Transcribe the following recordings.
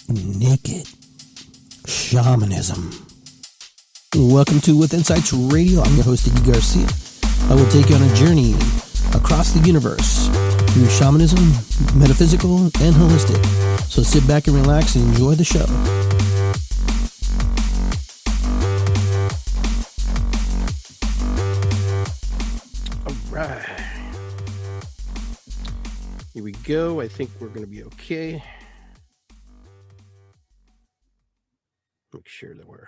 Naked Shamanism. Welcome to With Insights Radio. I'm your host, Iggy Garcia. I will take you on a journey across the universe through shamanism, metaphysical, and holistic. So sit back and relax and enjoy the show. All right. Here we go. I think we're going to be okay. Make sure that we're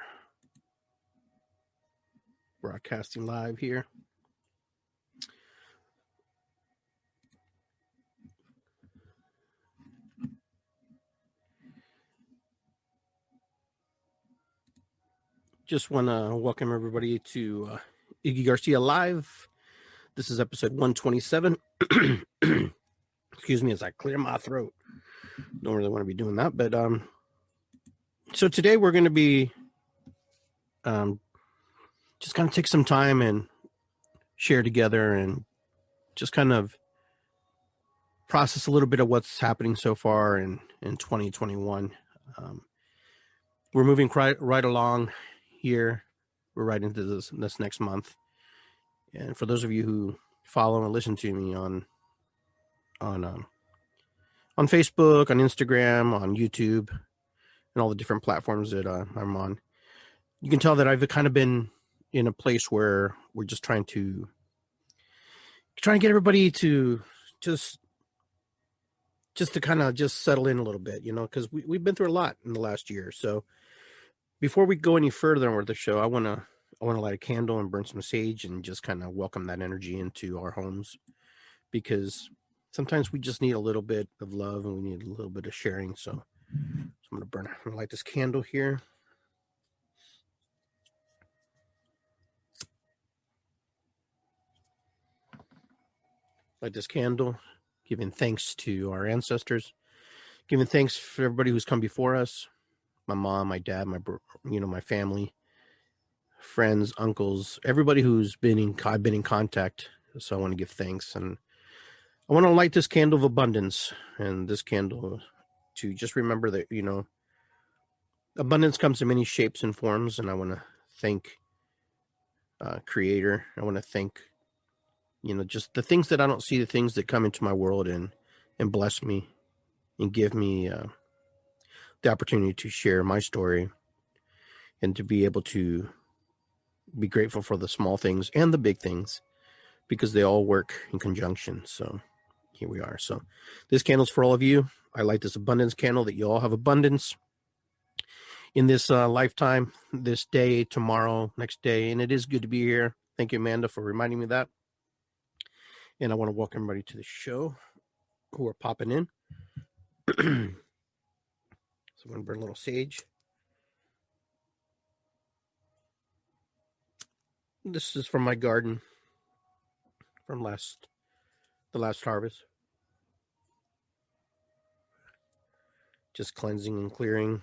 broadcasting live here. Just want to welcome everybody to Iggy Garcia Live. This is episode 127. Excuse me as I clear my throat. Don't really want to be doing that, but so today we're going to be just kind of take some time and share together and just kind of process a little bit of what's happening so far in 2021. We're moving right along here. We're right into this next month. And for those of you who follow and listen to me on Facebook, on Instagram, on YouTube, and all the different platforms that I'm on, you can tell that I've kind of been in a place where we're just trying to get everybody to just to kind of just settle in a little bit, because we've been through a lot in the last year. So before we go any further with the show, I want to light a candle and burn some sage and just kind of welcome that energy into our homes, because sometimes we just need a little bit of love and we need a little bit of sharing. So I'm going to light this candle here. Light this candle, giving thanks to our ancestors, giving thanks for everybody who's come before us. My mom, my dad, my family, friends, uncles, everybody who's I've been in contact. So I want to give thanks, and I want to light this candle of abundance, and this candle to just remember that, abundance comes in many shapes and forms. And I want to thank Creator. I want to thank, just the things that I don't see, the things that come into my world and bless me and give me the opportunity to share my story and to be able to be grateful for the small things and the big things, because they all work in conjunction. So here we are. So this candle's for all of you. I light this abundance candle that you all have abundance in this lifetime, this day, tomorrow, next day. And it is good to be here. Thank you, Amanda, for reminding me of that. And I want to welcome everybody to the show who are popping in. So I'm going to burn a little sage. This is from my garden from the last harvest. Just cleansing and clearing.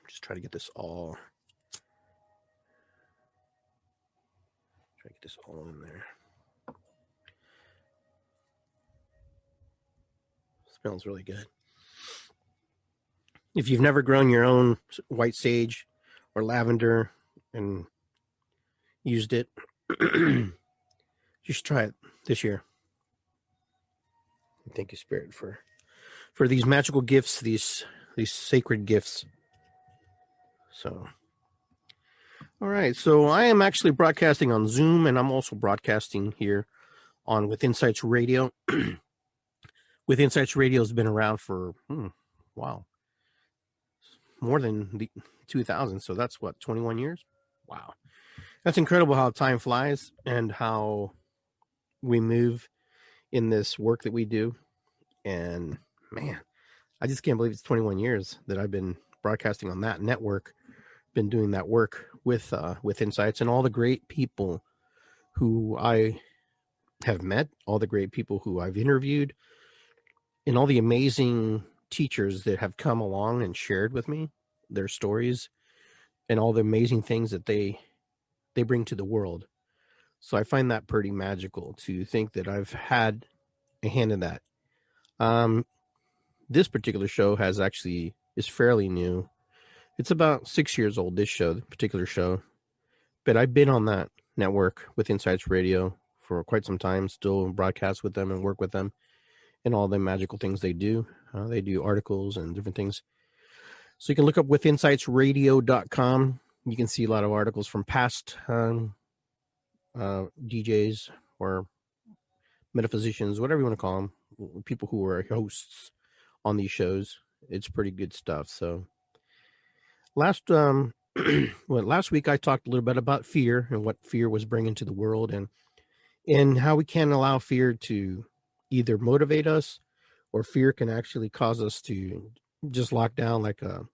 Just try to get this all. Try to get this all in there. Smells really good. If you've never grown your own white sage or lavender and used it, you should try it this year. Thank you, Spirit, for these magical gifts, these sacred gifts. So, all right. So I am actually broadcasting on Zoom, and I'm also broadcasting here on With Insights Radio. With Insights Radio has been around for, wow, more than the 2000. So that's what, 21 years? Wow. That's incredible how time flies and how we move in this work that we do. And man, I just can't believe it's 21 years that I've been broadcasting on that network, been doing that work with Insights, and all the great people who I have met, all the great people who I've interviewed, and all the amazing teachers that have come along and shared with me their stories and all the amazing things that they bring to the world. So I find that pretty magical to think that I've had a hand in that. This particular show is fairly new. It's about 6 years old, this particular show. But I've been on that network with Insights Radio for quite some time, still broadcast with them and work with them and all the magical things they do. They do articles and different things. So you can look up withinsightsradio.com. You can see a lot of articles from past DJs or metaphysicians, whatever you want to call them, people who are hosts on these shows. It's pretty good stuff. So last week I talked a little bit about fear and what fear was bringing to the world, and how we can't allow fear to either motivate us, or fear can actually cause us to just lock down like one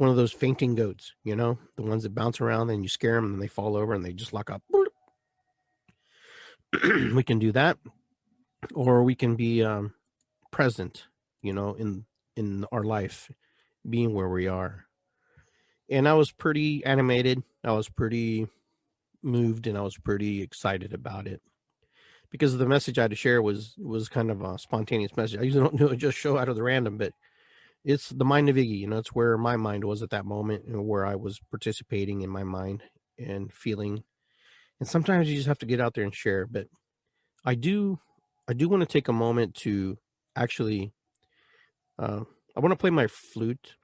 of those fainting goats, the ones that bounce around and you scare them and they fall over and they just lock up. We can do that, or we can be present, in our life, being where we are. And I was pretty animated. I was pretty moved, and I was pretty excited about it because the message I had to share was kind of a spontaneous message. I usually don't do it just show out of the random, but it's the mind of Iggy. It's where my mind was at that moment, and where I was participating in my mind and feeling. And sometimes you just have to get out there and share. But I do want to take a moment to actually, I want to play my flute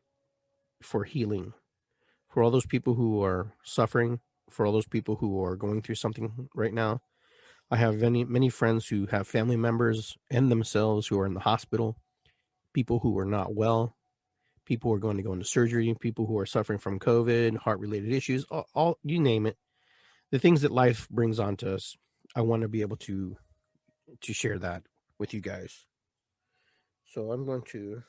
for healing, for all those people who are suffering, for all those people who are going through something right now. I have many friends who have family members and themselves who are in the hospital, people who are not well, people who are going to go into surgery, people who are suffering from COVID, heart-related issues, all you name it. The things that life brings onto us, I want to be able to share that with you guys. So I'm going to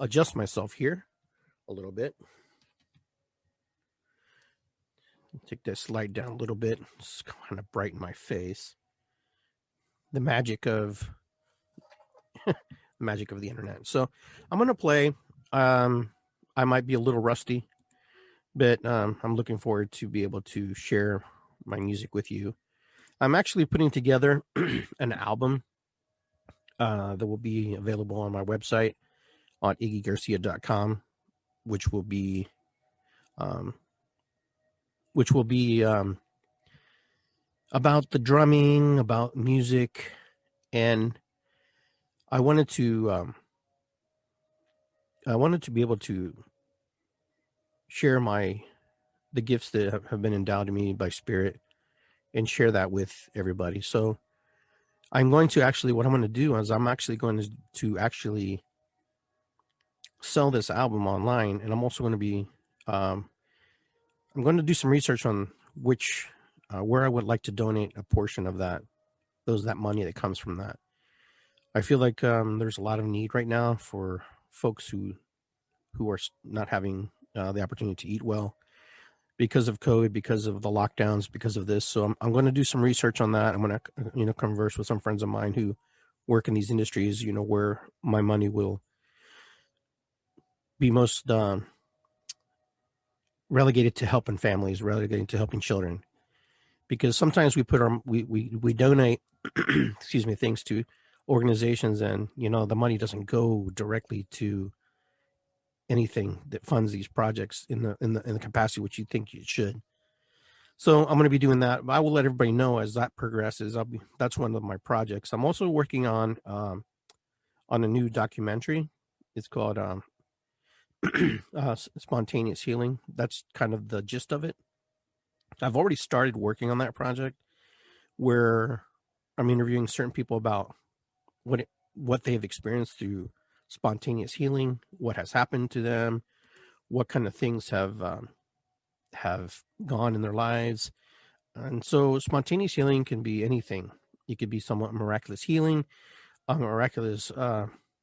adjust myself here a little bit. Take this light down a little bit. It's kind of brighten my face. The magic of the internet. So I'm going to play. I might be a little rusty, but I'm looking forward to be able to share my music with you. I'm actually putting together an album that will be available on my website on iggygarcia.com, which will be about the drumming, about music, and I wanted to be able to share the gifts that have been endowed to me by Spirit and share that with everybody. So I'm going to what I'm going to do is I'm actually going to actually sell this album online, and I'm also going to be I'm going to do some research on where I would like to donate a portion of that money that comes from that. I feel like there's a lot of need right now for folks who are not having the opportunity to eat well because of COVID, because of the lockdowns, because of this. So I'm going to do some research on that. I'm going to converse with some friends of mine who work in these industries, where my money will be most relegated to helping families, relegated to helping children. Because sometimes we donate excuse me, things to organizations, and the money doesn't go directly to anything that funds these projects in the capacity which you think it should. So I'm going to be doing that. I will let everybody know as that progresses. That's one of my projects. I'm also working on a new documentary. It's called Spontaneous Healing. That's kind of the gist of it. I've already started working on that project, where I'm interviewing certain people about what they've experienced through spontaneous healing, what has happened to them, what kind of things have gone in their lives. And so spontaneous healing can be anything. It could be somewhat miraculous healing, a miraculous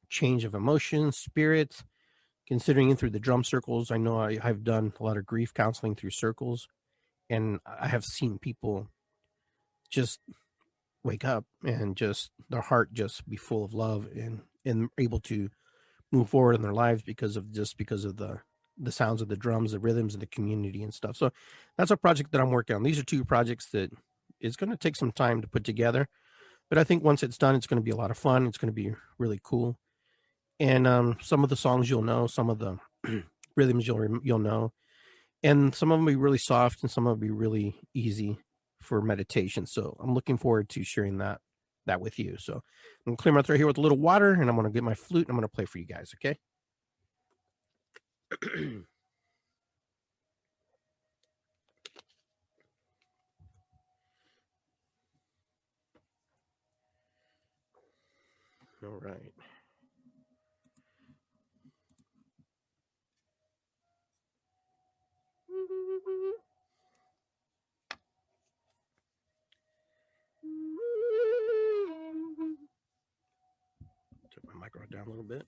change of emotions, spirits. Considering through the drum circles, I know I've done a lot of grief counseling through circles, and I have seen people just wake up and just their heart just be full of love and able to move forward in their lives because of the sounds of the drums, the rhythms of the community and stuff. So that's a project that I'm working on. These are two projects that it's going to take some time to put together. But I think once it's done, it's going to be a lot of fun. It's going to be really cool. And some of the songs you'll know, some of the rhythms you'll know, and some of them will be really soft, and some of them will be really easy for meditation. So I'm looking forward to sharing that with you. So I'm gonna clear my throat here with a little water, and I'm gonna get my flute, and I'm gonna play for you guys. Okay. All right. Turn my microphone down a little bit.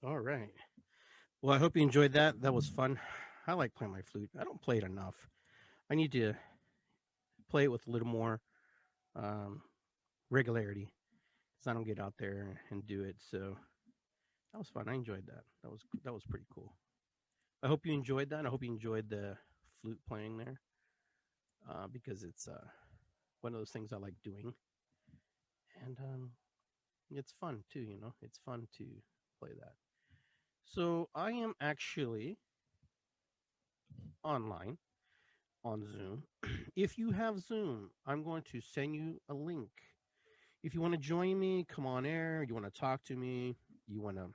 All right. Well, I hope you enjoyed that. That was fun. I like playing my flute. I don't play it enough. I need to play it with a little more um, regularity because I don't get out there and do it. So that was fun. I enjoyed that. That was pretty cool. I hope you enjoyed that. I hope you enjoyed the flute playing there because it's one of those things I like doing, and it's fun too. You know, it's fun to play that. So I am actually online on Zoom. If you have Zoom, I'm going to send you a link. If you want to join me, come on air. You want to talk to me, you want to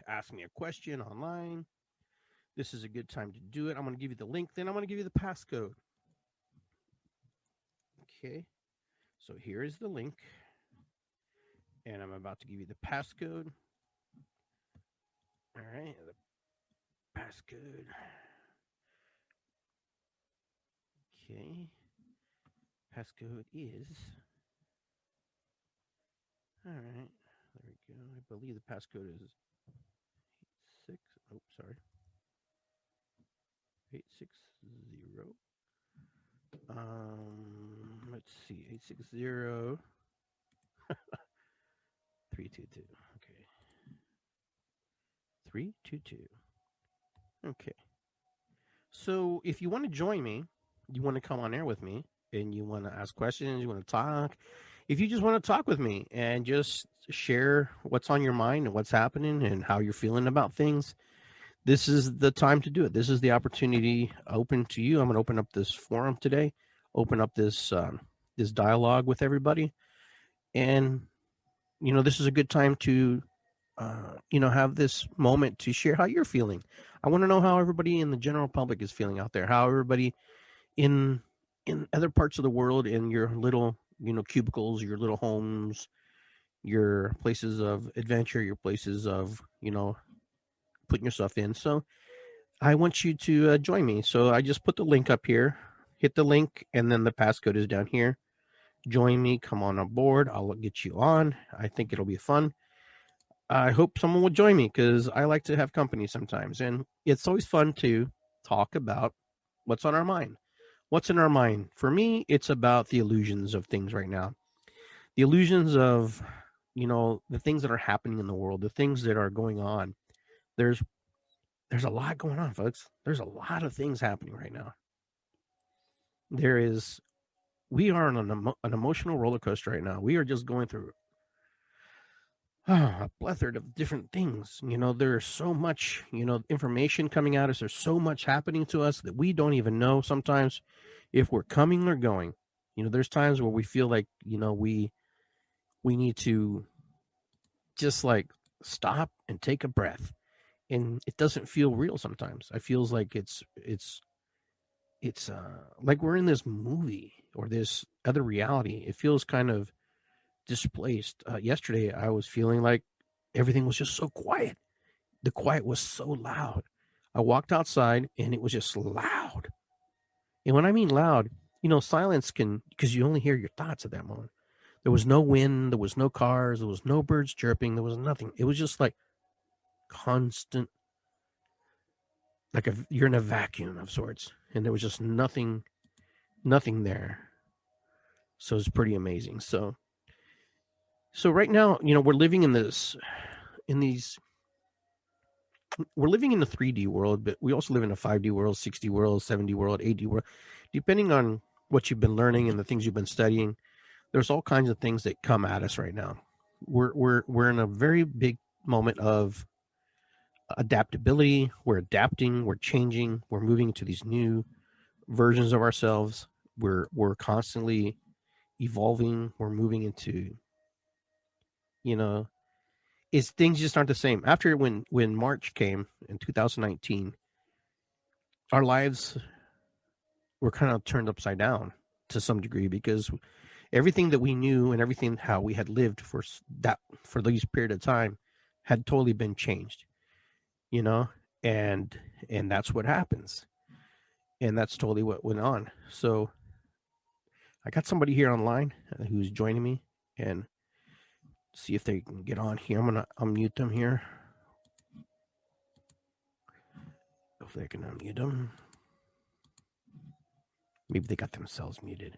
ask me a question online, this is a good time to do it. I'm going to give you the link, then I'm going to give you the passcode. Okay, so here is the link, and I'm about to give you the passcode. All right, the passcode. Okay, passcode is. All right, there we go. I believe the passcode is 86. Oh, sorry. 860. Let's see. 860. 322. Okay. 322. Okay. So if you want to join me, you want to come on air with me, and you want to ask questions, you want to talk. If you just want to talk with me and just share what's on your mind and what's happening and how you're feeling about things, this is the time to do it. This is the opportunity open to you. I'm going to open up this forum today, open up this this dialogue with everybody, and this is a good time to have this moment to share how you're feeling. I want to know how everybody in the general public is feeling out there. How everybody in other parts of the world, in your little cubicles, your little homes, your places of adventure, your places of putting yourself in. So I want you to join me. So I just put the link up here. Hit the link, and then the passcode is down here. Join me. Come on board. I'll get you on. I think it'll be fun. I hope someone will join me because I like to have company sometimes. And it's always fun to talk about what's on our mind. What's in our mind? For me, it's about the illusions of things right now. The illusions of, the things that are happening in the world, the things that are going on. There's a lot going on, folks. There's a lot of things happening right now. We are on an emotional roller coaster right now. We are just going through a plethora of different things. There's so much, information coming at us. There's so much happening to us that we don't even know sometimes if we're coming or going. There's times where we feel like, we need to just like stop and take a breath. And it doesn't feel real sometimes. It feels like it's like we're in this movie or this other reality. It feels kind of displaced. Yesterday, I was feeling like everything was just so quiet. The quiet was so loud. I walked outside and it was just loud. And when I mean loud, silence can, because you only hear your thoughts at that moment. There was no wind, there was no cars, there was no birds chirping, there was nothing. It was just like constant, like you're in a vacuum of sorts, and there was just nothing there. So it's pretty amazing. So right now, we're living in we're living in the 3D world, but we also live in a 5D world, 6D world, 7D world, 8D world. Depending on what you've been learning and the things you've been studying, there's all kinds of things that come at us right now. We're in a very big moment of adaptability. We're adapting, we're changing, we're moving to these new versions of ourselves. We're constantly evolving. We're moving into, things just aren't the same. After when March came in 2019, our lives were kind of turned upside down to some degree, because everything that we knew and everything how we had lived for these period of time had totally been changed, and that's what happens. And that's totally what went on. So I got somebody here online who's joining me, and see if they can get on here. I'm going to unmute them here. If they can unmute them. Maybe they got themselves muted.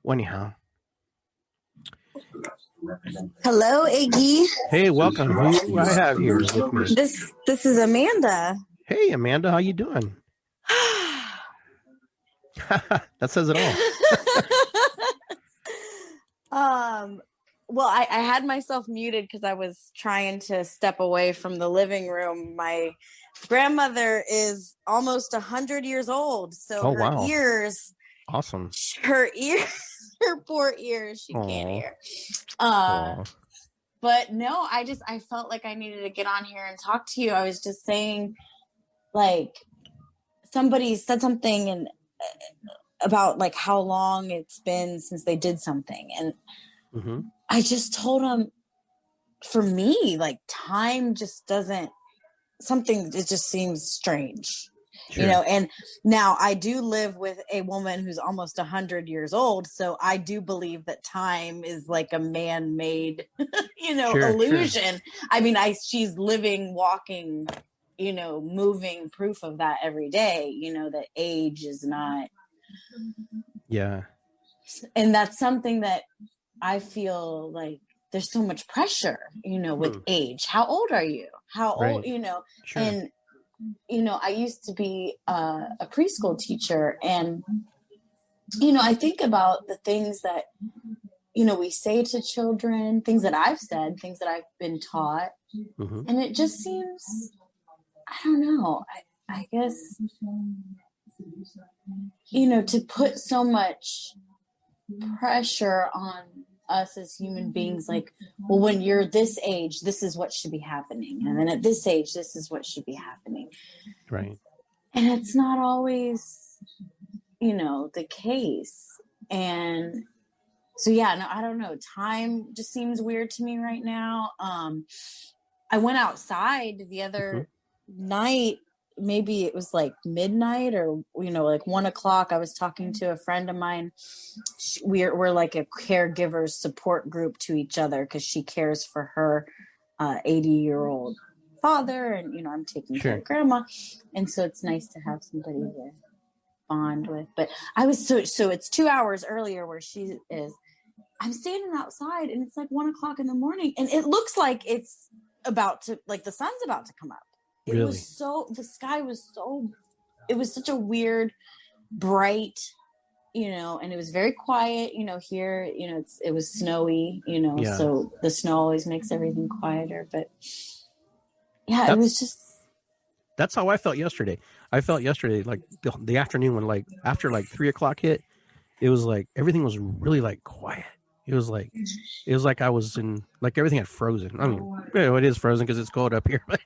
Well, anyhow. Hello, Iggy. Hey, welcome. Who do I have here with me? This is Amanda. Hey, Amanda, how you doing? That says it all. Well, I had myself muted because I was trying to step away from the living room. My grandmother is almost 100 years old, so her ears. Awesome. Her poor ears, she can't hear. But no, I felt like I needed to get on here and talk to you. I was just saying, like, somebody said something and about like how long it's been since they did something, and I just told them, for me, like, time just doesn't something, it just seems strange. Sure. You know, and now I do live with a woman who's almost 100 years old, so I do believe that time is like a man-made, illusion. I mean, she's living, walking, moving proof of that every day, that age is not. Yeah. And that's something that I feel like there's so much pressure, with age. How old are you? How old, Sure. And I used to be a preschool teacher, and, I think about the things that, we say to children, things that I've said, things that I've been taught. And it just seems, I don't know, I guess, to put so much pressure on us as human beings, like, well, when you're this age, this is what should be happening, and then at this age, this is what should be happening, right? And it's not always the case. And so I don't know, time just seems weird to me right now. I went outside the other night, maybe it was like midnight or like 1:00. I was talking to a friend of mine. We're like a caregiver support group to each other because she cares for her 80-year-old father, and I'm taking care of grandma, and so it's nice to have somebody to bond with. But I was so it's 2 hours earlier where she is. I'm standing outside and it's like 1:00 in the morning, and it looks like it's about to, like, the sun's about to come up. It really? was the sky was it was such a weird, bright, and it was very quiet, here, it was snowy, so the snow always makes everything quieter. But it was just. That's how I felt yesterday. I felt yesterday, like the afternoon when, like, after like 3:00 hit, it was like everything was really like quiet. It was like I was in, like, everything had frozen. I mean, it is frozen because it's cold up here, but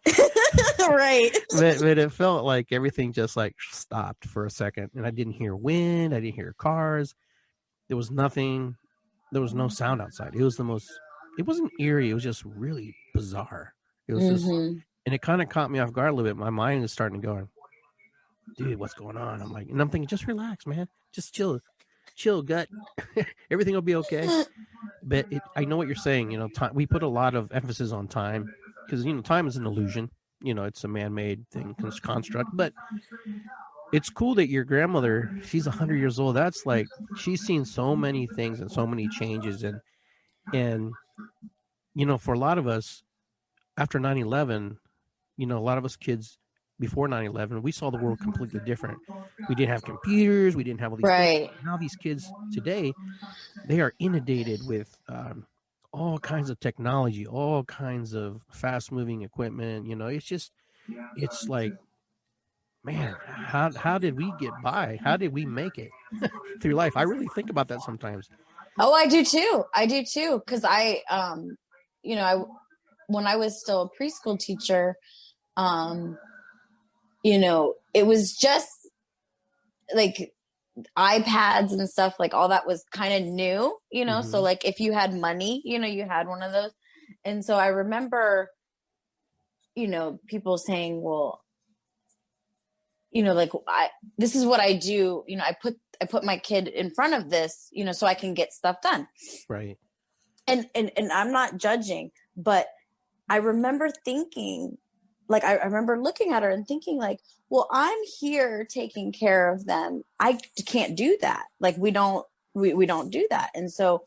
right. but it felt like everything just like stopped for a second, and I didn't hear wind. I didn't hear cars. There was nothing. There was no sound outside. It wasn't eerie. It was just really bizarre. It was just, and it kind of caught me off guard a little bit. My mind is starting to go, dude, what's going on? I'm thinking, just relax, man. Just chill, gut. Everything will be okay. But I know what you're saying. Time, we put a lot of emphasis on time because, time is an illusion. It's a man-made thing, construct. But it's cool that your grandmother, she's 100 years old. That's like, she's seen so many things and so many changes. And for a lot of us, after 9/11, a lot of us kids before 9/11, we saw the world completely different. We didn't have computers. We didn't have all these things. Now these kids today, they are inundated with all kinds of technology, all kinds of fast-moving equipment. It's like, man, how did we get by? How did we make it through life? I really think about that sometimes. Oh, I do too. Because when I was still a preschool teacher, it was just like iPads and stuff, like all that was kind of new, so like if you had money, you had one of those. And so I remember, people saying, well, like, this is what I do, I put my kid in front of this, so I can get stuff done. Right. And I'm not judging, but I remember thinking, like, I remember looking at her and thinking, like, well, I'm here taking care of them. I can't do that. Like, we don't do that. And so,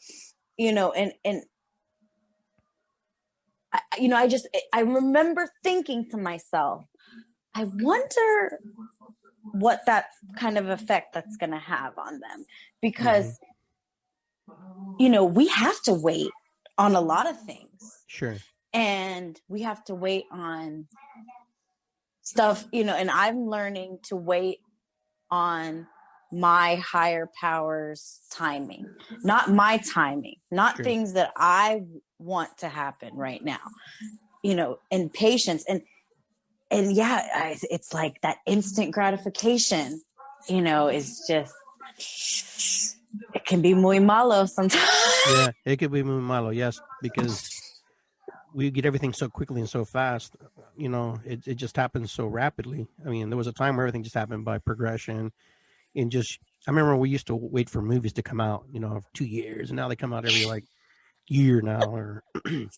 and I remember thinking to myself, I wonder what that kind of effect that's going to have on them, because, we have to wait on a lot of things. Sure. And we have to wait on stuff, and I'm learning to wait on my higher powers' timing, not my timing, not things that I want to happen right now, and patience. And it's like that instant gratification, is just, it can be muy malo sometimes. Yeah, it could be muy malo, yes, because we get everything so quickly and so fast. it just happens so rapidly. I mean, there was a time where everything just happened by progression, and just I remember we used to wait for movies to come out, for 2 years, and now they come out every like year now, or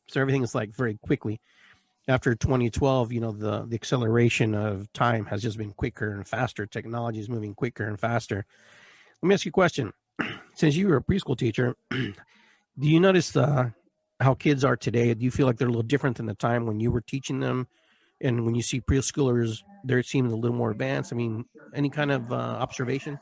so everything is like very quickly. After 2012, the acceleration of time has just been quicker and faster. Technology is moving quicker and faster. Let me ask you a question. Since you were a preschool teacher, do you notice how kids are today? Do you feel like they're a little different than the time when you were teaching them? And when you see preschoolers, they seem a little more advanced. I mean, any kind of observation?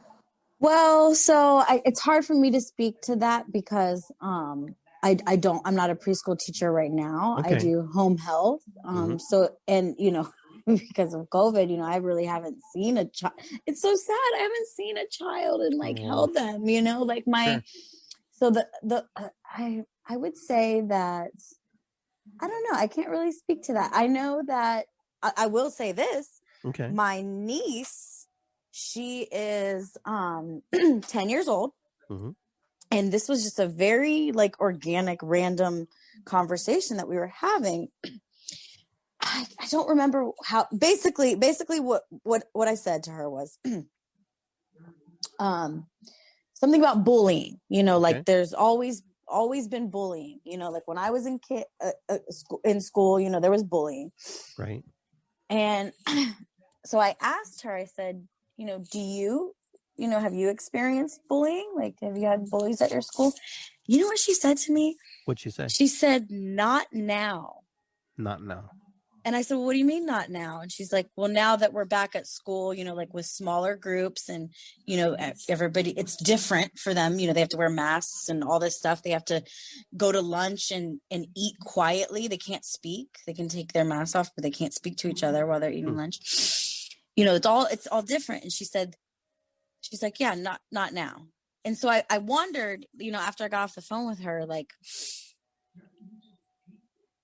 Well, so it's hard for me to speak to that because I'm not a preschool teacher right now. I Okay. do home health. Mhm. So, and, because of COVID, I really haven't seen a child. It's so sad. I haven't seen a child and like Oh, held them, like sure. so I would say that, I don't know. I can't really speak to that. I know that I will say this. Okay. My niece, she is 10 years old. Mm-hmm. And this was just a very like organic, random conversation that we were having. I don't remember how basically what I said to her was something about bullying, like Okay. there's always been bullying, like when I was in school, there was bullying. Right. And so I asked her, I said, do you, have you experienced bullying? Like, have you had bullies at your school? You know what she said to me? What'd she say? She said, not now. Not now. And I said, well, what do you mean not now? And she's like, well, now that we're back at school, like with smaller groups and, everybody, it's different for them. They have to wear masks and all this stuff. They have to go to lunch and eat quietly. They can't speak. They can take their masks off, but they can't speak to each other while they're eating lunch. It's all different. And she's like, yeah, not now. And so I wondered, after I got off the phone with her, like,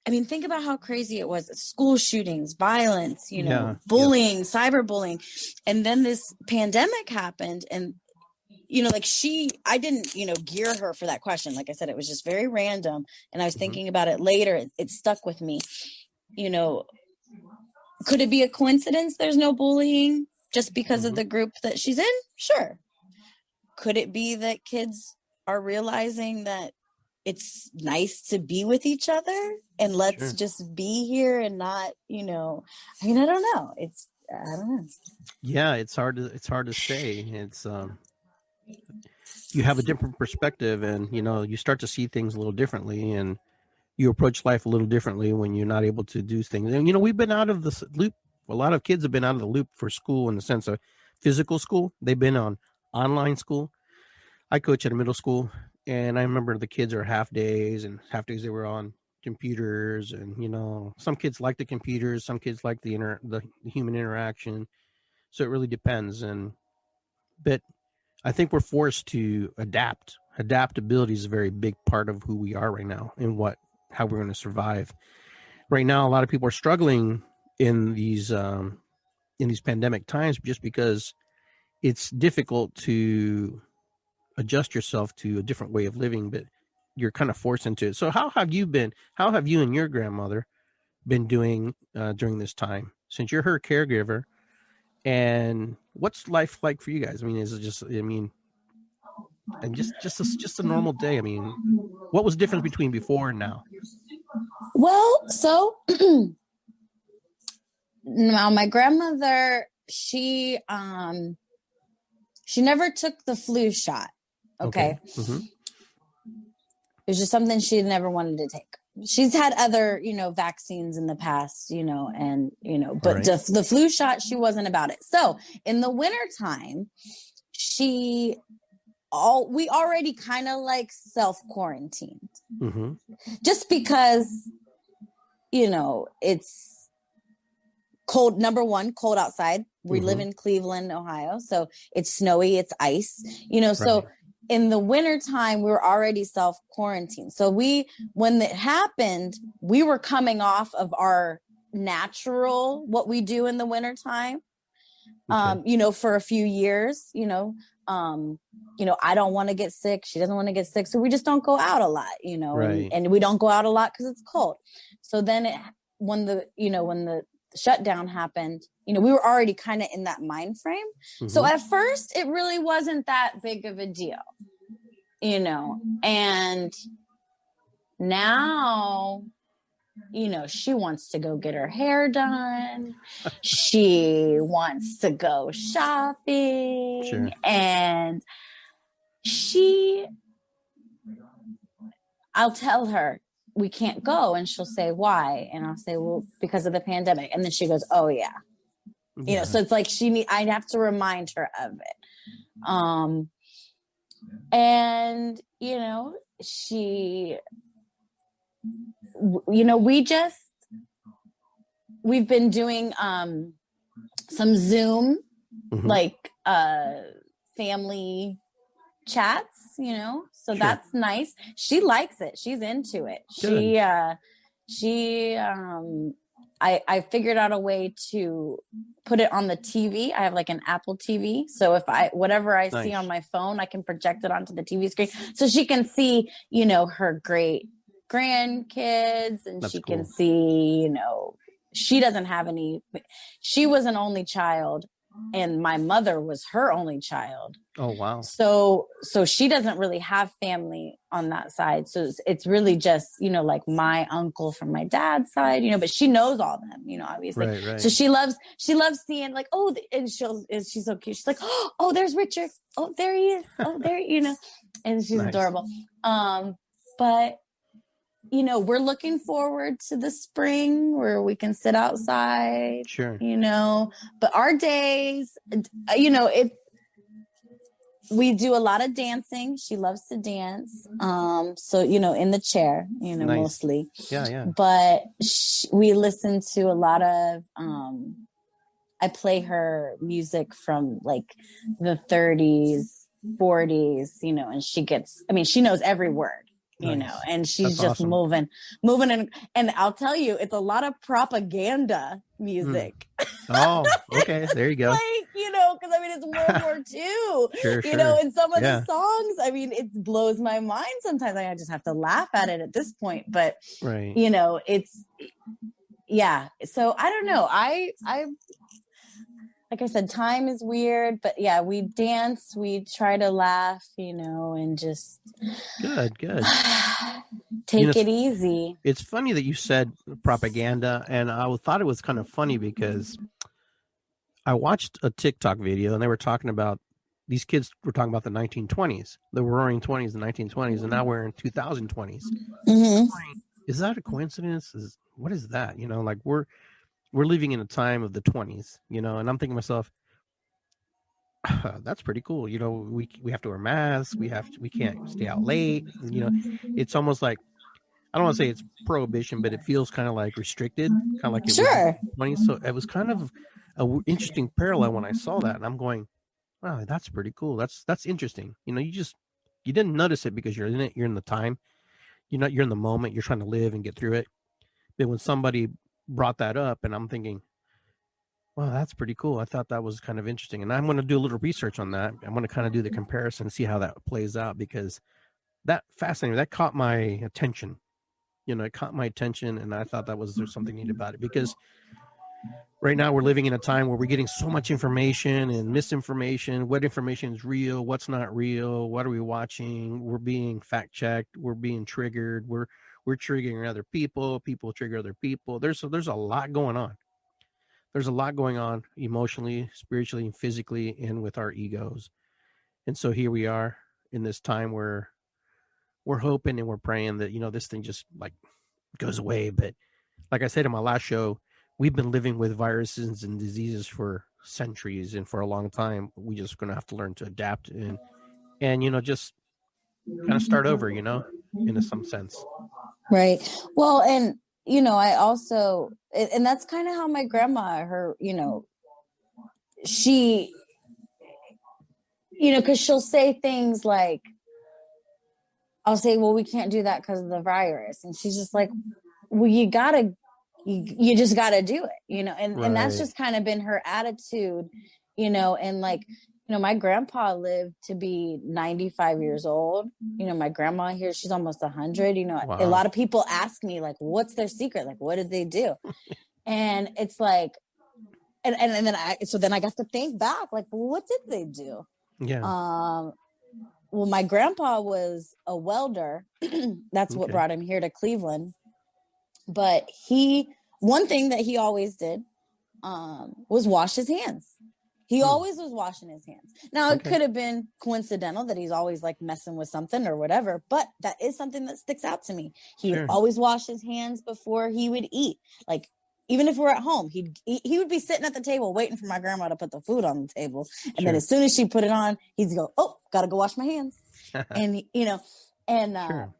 I mean, think about how crazy it was. School shootings, violence, bullying, cyberbullying. And then this pandemic happened. And, I didn't, gear her for that question. Like I said, it was just very random. And I was thinking about it later. It stuck with me. Could it be a coincidence there's no bullying just because of the group that she's in? Sure. Could it be that kids are realizing that it's nice to be with each other and let's just be here and not, I mean, I don't know. I don't know. Yeah, it's hard to say. It's you have a different perspective, and you start to see things a little differently, and you approach life a little differently when you're not able to do things. And we've been out of the loop. A lot of kids have been out of the loop for school in the sense of physical school. They've been on online school. I coach at a middle school, and I remember the kids are half days they were on computers, and some kids like the computers, some kids like the human interaction. So it really depends. But I think we're forced to adapt. Adaptability is a very big part of who we are right now and how we're going to survive. Right now, a lot of people are struggling in these pandemic times just because it's difficult to adjust yourself to a different way of living, but you're kind of forced into it. So how have you and your grandmother been doing during this time, since you're her caregiver? And what's life like for you guys? I mean, is it just, and just a normal day? I mean, what was the difference between before and now? Well, so now my grandmother, she never took the flu shot. Okay. Mm-hmm. It was just something she never wanted to take. She's had other, vaccines in the past, and, but Right. the flu shot, she wasn't about it. So in the wintertime, we already kind of like self-quarantined just because, it's cold. Number one, cold outside. We live in Cleveland, Ohio. So it's snowy, it's ice, so in the wintertime, we were already self-quarantined. So when it happened, we were coming off of our natural, what we do in the wintertime, for a few years, I don't want to get sick. She doesn't want to get sick. So we just don't go out a lot, and we don't go out a lot because it's cold. So then when the the shutdown happened, you know, we were already kind of in that mind frame. So at first it really wasn't that big of a deal, you know, and now, you know, she wants to go get her hair done. She wants to go shopping. Sure. And I'll tell her we can't go. And she'll say, why? And I'll say, well, because of the pandemic. And then she goes, oh yeah. You know, so it's like I'd have to remind her of it. And, you know, you know, we've been doing some Zoom like family chats, you know, so that's nice. She likes it. She's into it. Good. I figured out a way to put it on the TV. I have like an Apple TV. So if whatever I see on my phone, I can project it onto the TV screen so she can see, you know, her great grandkids, and she can see, you know, she doesn't have she was an only child, and my mother was her only child. Oh, wow. So she doesn't really have family on that side. So it's really just, you know, like my uncle from my dad's side, you know, but she knows all of them, you know, obviously. Right. So she loves seeing like, oh, and she's so cute. She's like, oh, there's Richard. Oh, there he is. Oh, there, you know, and she's adorable. But you know, we're looking forward to the spring where we can sit outside. Sure. You know, but our days, you know, we do a lot of dancing. She loves to dance. So, you know, in the chair, you know, mostly. Yeah. But we listen to a lot of, I play her music from like the 30s, 40s, you know, and she knows every word. You know, and she's just awesome. moving. And I'll tell you, it's a lot of propaganda music. Oh, okay. There you go. Like, you know, because I mean, it's World War II. Sure. You know, and some of the songs, I mean, it blows my mind sometimes. I just have to laugh at it at this point. But, you know, so I don't know. I like I said, time is weird, but yeah, we dance, we try to laugh, you know, and just good take it easy. It's funny that you said propaganda, and I thought it was kind of funny because I watched a TikTok video and they were talking about, these kids were talking about the 1920s, the roaring 20s, the 1920s, and now we're in 2020s. Is that a coincidence? What is that? You know, like we're living in a time of the 20s, you know, and I'm thinking to myself, that's pretty cool. You know, we have to wear masks. We can't stay out late. You know, it's almost like, I don't want to say it's prohibition, but it feels kind of like restricted, kind of like it was in the 20s. So it was kind of an interesting parallel when I saw that, and I'm going, wow, that's pretty cool. That's interesting. You know, you didn't notice it because you're in it. You're in the time. You're in the moment. You're trying to live and get through it. But when somebody brought that up, and I'm thinking, wow, that's pretty cool. I thought that was kind of interesting, and I'm going to do a little research on that. I'm going to kind of do the comparison, see how that plays out, because that fascinating. That caught my attention. You know, it caught my attention, and I thought there's something neat about it, because right now we're living in a time where we're getting so much information and misinformation. What information is real? What's not real? What are we watching? We're being fact checked. We're being triggered. We're triggering other people. People trigger other people. There's a lot going on. There's a lot going on emotionally, spiritually, and physically, and with our egos. And so here we are in this time where we're hoping and we're praying that, you know, this thing just like goes away. But like I said in my last show, we've been living with viruses and diseases for centuries, and for a long time. We just going to have to learn to adapt and, you know, just kind of start over, you know, in some sense. Right. Well, and, you know, I also, and that's kind of how my grandma, her, you know, she, you know, because she'll say things like, I'll say, well, we can't do that because of the virus. And she's just like, well, you just gotta do it, you know, and that's just kind of been her attitude, you know, and like, you know, my grandpa lived to be 95 years old. You know, my grandma here, she's almost 100. You know, a lot of people ask me, like, what's their secret? Like, what did they do? And it's like, and then I got to think back, like, well, what did they do? Yeah. Well, my grandpa was a welder. That's what brought him here to Cleveland. But one thing that he always did was wash his hands. He always was washing his hands. Now, it could have been coincidental that he's always like messing with something or whatever, but that is something that sticks out to me. He would always wash his hands before he would eat. Like, even if we're at home, he would be sitting at the table waiting for my grandma to put the food on the table. And then as soon as she put it on, he'd go, oh, got to go wash my hands. And,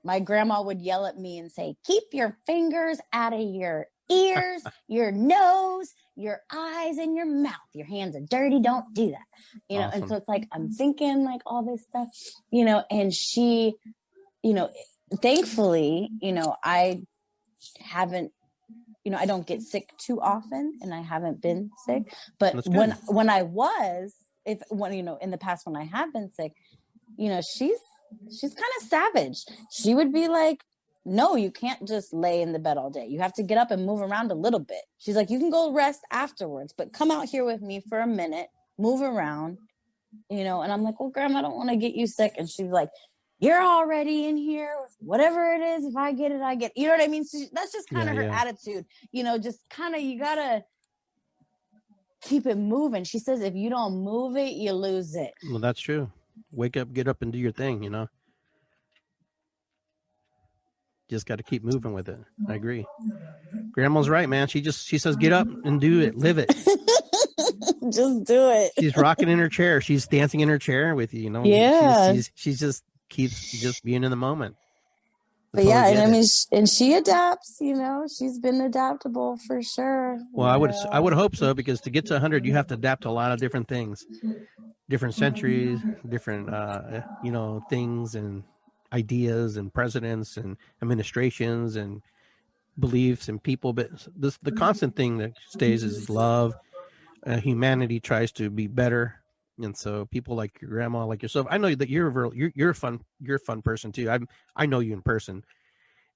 my grandma would yell at me and say, keep your fingers out of your ears, your nose, your eyes, and your mouth. Your hands are dirty. Don't do that. Awesome. And so it's like, I'm thinking like all this stuff, and she, thankfully, I haven't, I don't get sick too often, and I haven't been sick. But when I was, in the past when I have been sick, she's kind of savage. She would be like, no, you can't just lay in the bed all day. You have to get up and move around a little bit. She's like, you can go rest afterwards, but come out here with me for a minute, move around, and I'm like, well, Grandma, I don't want to get you sick. And she's like, you're already in here. Whatever it is, if I get it, I get it. You know what I mean? So that's just kind of her attitude. Just kind of, you got to keep it moving. She says, if you don't move it, you lose it. Well, that's true. Wake up, get up, and do your thing, Just got to keep moving with it. I agree. Grandma's right, man. She says, get up and do it. Live it. Just do it. She's rocking in her chair. She's dancing in her chair with you, Yeah. She's just keeps just being in the moment. But yeah, and I mean, and she adapts, she's been adaptable for sure. Well, I would hope so, because to get to 100, you have to adapt to a lot of different things, different centuries, different, things and ideas and presidents and administrations and beliefs and people. But the constant thing that stays is love. Humanity tries to be better. And so people like your grandma, like yourself, I know that you're a fun person too. I know you in person,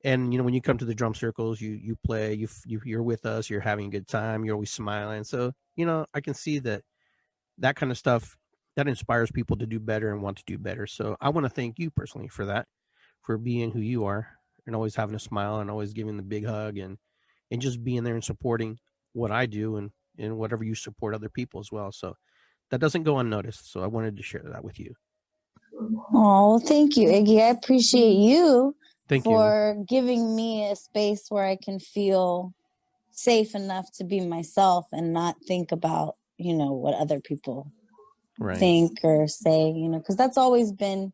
and when you come to the drum circles, you play, you're with us, you're having a good time, you're always smiling. So I can see that kind of stuff that inspires people to do better and want to do better. So I want to thank you personally for that, for being who you are and always having a smile and always giving the big hug and just being there and supporting what I do and whatever you support other people as well. So that doesn't go unnoticed. So I wanted to share that with you. Oh, thank you, Iggy. I appreciate you for giving me a space where I can feel safe enough to be myself and not think about, what other people think or say, because that's always been,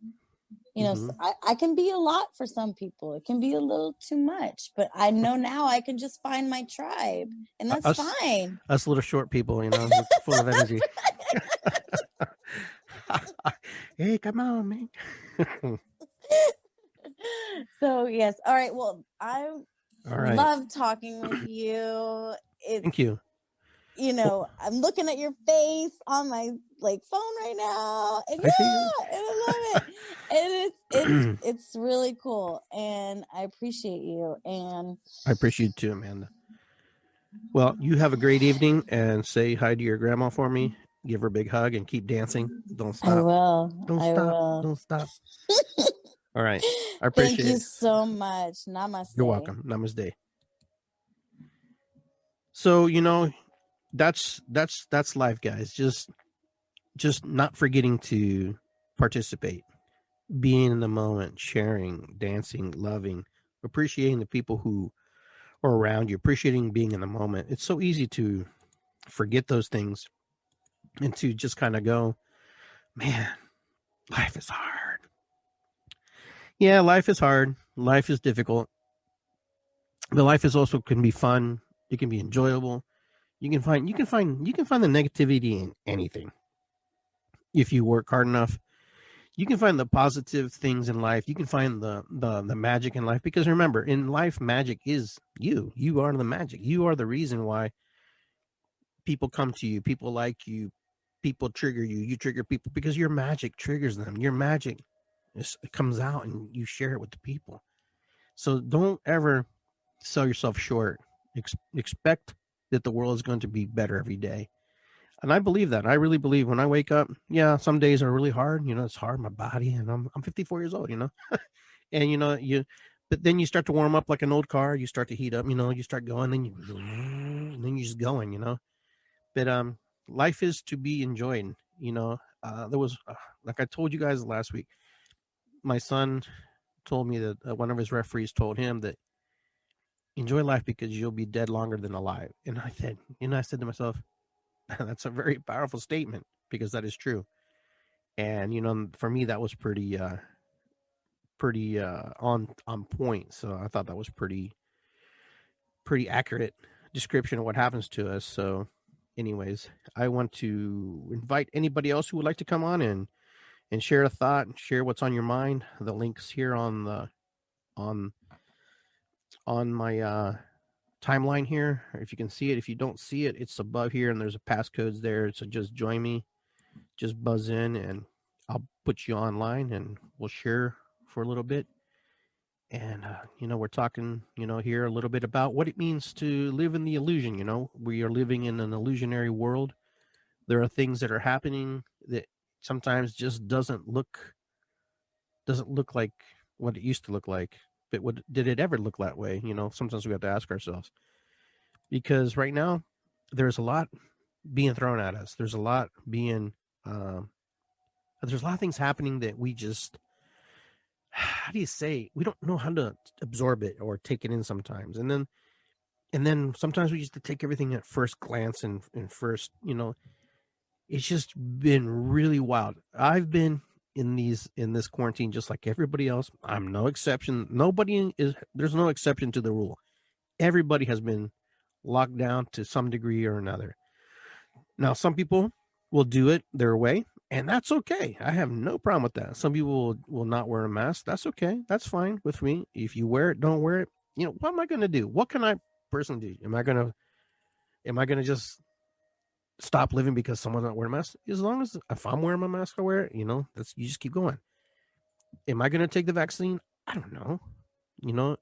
I can be a lot for some people. It can be a little too much, but I know now I can just find my tribe, and that's fine. Us little short people, full of energy. Hey, come on, man. So yes. All right. Well, I love talking with you. Thank you. I'm looking at your face on my phone right now, and I love it. And it's really cool, and I appreciate you. And I appreciate you too, Amanda. Well, you have a great evening, and say hi to your grandma for me. Give her a big hug and keep dancing. Don't stop. I will. Don't stop. All right. I appreciate it. Thank you so much. Namaste. You're welcome. Namaste. So, that's life, guys. Just not forgetting to participate, being in the moment, sharing, dancing, loving, appreciating the people who are around you, appreciating being in the moment. It's so easy to forget those things and to just kind of go, man, life is hard. Yeah, life is hard. Life is difficult. But life is also can be fun. It can be enjoyable. You can find the negativity in anything. If you work hard enough, you can find the positive things in life. You can find the magic in life, because remember, in life, magic is you. You are the magic. You are the reason why people come to you. People like you. People trigger you. You trigger people because your magic triggers them. Your magic it comes out and you share it with the people. So don't ever sell yourself short. Expect that the world is going to be better every day. And I believe that. I really believe when I wake up, yeah, some days are really hard. It's hard, my body, and I'm 54 years old, and but then you start to warm up like an old car. You start to heat up, you start going, and then you're just going. But life is to be enjoyed. There was, like I told you guys last week, my son told me that one of his referees told him that enjoy life because you'll be dead longer than alive. And I said to myself, that's a very powerful statement because that is true. And for me, that was pretty on point. So I thought that was pretty accurate description of what happens to us. So, anyways, I want to invite anybody else who would like to come on and share a thought and share what's on your mind. The links here on the on my timeline here. If you can see it, if you don't see it, it's above here, and there's a passcodes there. So just join me, just buzz in, and I'll put you online, and we'll share for a little bit. And we're talking, here a little bit about what it means to live in the illusion. We are living in an illusionary world. There are things that are happening that sometimes just doesn't look like what it used to look like. But did it ever look that way? Sometimes we have to ask ourselves, because right now there's a lot being thrown at us. There's a lot being there's a lot of things happening that we just, how do you say, we don't know how to absorb it or take it in sometimes. And then sometimes we just take everything at first glance and first, it's just been really wild. I've been in this quarantine just like everybody else. I'm no exception. There's no exception to the rule. Everybody has been locked down to some degree or another. Now, some people will do it their way, and that's okay. I have no problem with that. Some people will not wear a mask. That's okay. That's fine with me. If you wear it, don't wear it. What am I going to do? What can I personally do? Am I going to just stop living because someone's not wearing a mask? As long as if I'm wearing my mask, I wear it. You just keep going. Am I going to take the vaccine? I don't know.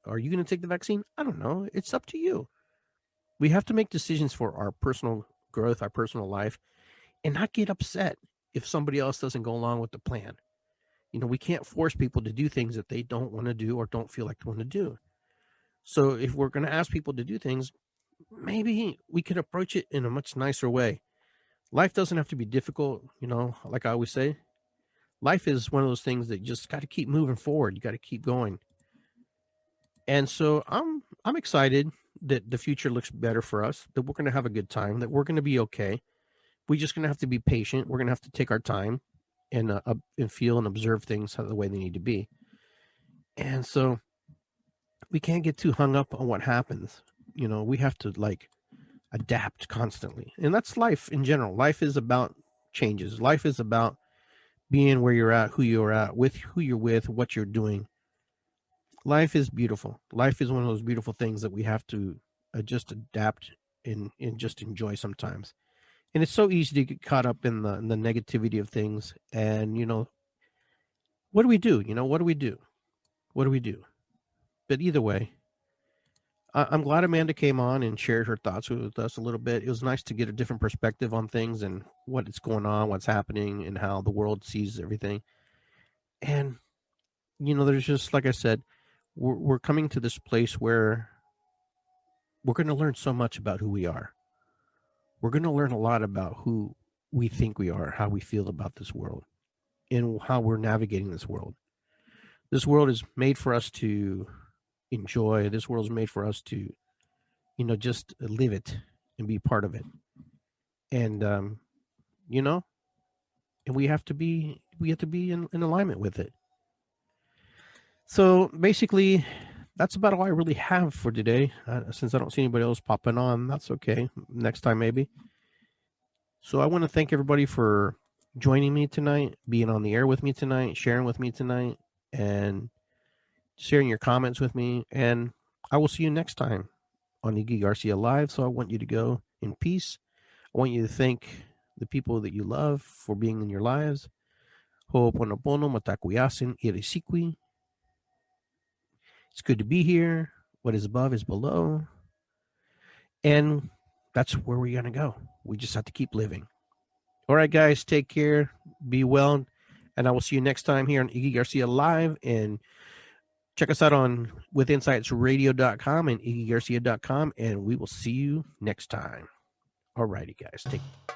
Are you going to take the vaccine? I don't know. It's up to you. We have to make decisions for our personal growth, our personal life, and not get upset if somebody else doesn't go along with the plan. We can't force people to do things that they don't want to do or don't feel like they want to do. So if we're going to ask people to do things, maybe we could approach it in a much nicer way. Life doesn't have to be difficult, like I always say. Life is one of those things that you just got to keep moving forward. You got to keep going. And so I'm excited that the future looks better for us, that we're going to have a good time, that we're going to be okay. We're just going to have to be patient. We're going to have to take our time and feel and observe things the way they need to be. And so we can't get too hung up on what happens. We have to adapt constantly. And that's life in general. Life is about changes. Life is about being where you're at, who you're at, with who you're with, what you're doing. Life is beautiful. Life is one of those beautiful things that we have to just adapt and just enjoy sometimes. And it's so easy to get caught up in the negativity of things. And, what do we do? What do we do? What do we do? But either way, I'm glad Amanda came on and shared her thoughts with us a little bit. It was nice to get a different perspective on things and what is going on, what's happening, and how the world sees everything. And, there's just, like I said, we're coming to this place where we're going to learn so much about who we are. We're going to learn a lot about who we think we are, how we feel about this world, and how we're navigating this world. This world is made for us to enjoy. This world is made for us to, just live it and be part of it. And, and we have to be in alignment with it. So basically, that's about all I really have for today. Since I don't see anybody else popping on, that's okay. Next time, maybe. So I want to thank everybody for joining me tonight, being on the air with me tonight, sharing with me tonight, and sharing your comments with me. And I will see you next time on Iggy Garcia Live. So I want you to go in peace. I want you to thank the people that you love for being in your lives. Ho'oponopono matakuyasin irisikwi. It's good to be here. What is above is below. And that's where we're going to go. We just have to keep living. All right, guys, take care. Be well. And I will see you next time here on Iggy Garcia Live. And check us out on withinsightsradio.com and iggygarcia.com. And we will see you next time. All righty, guys. Take care.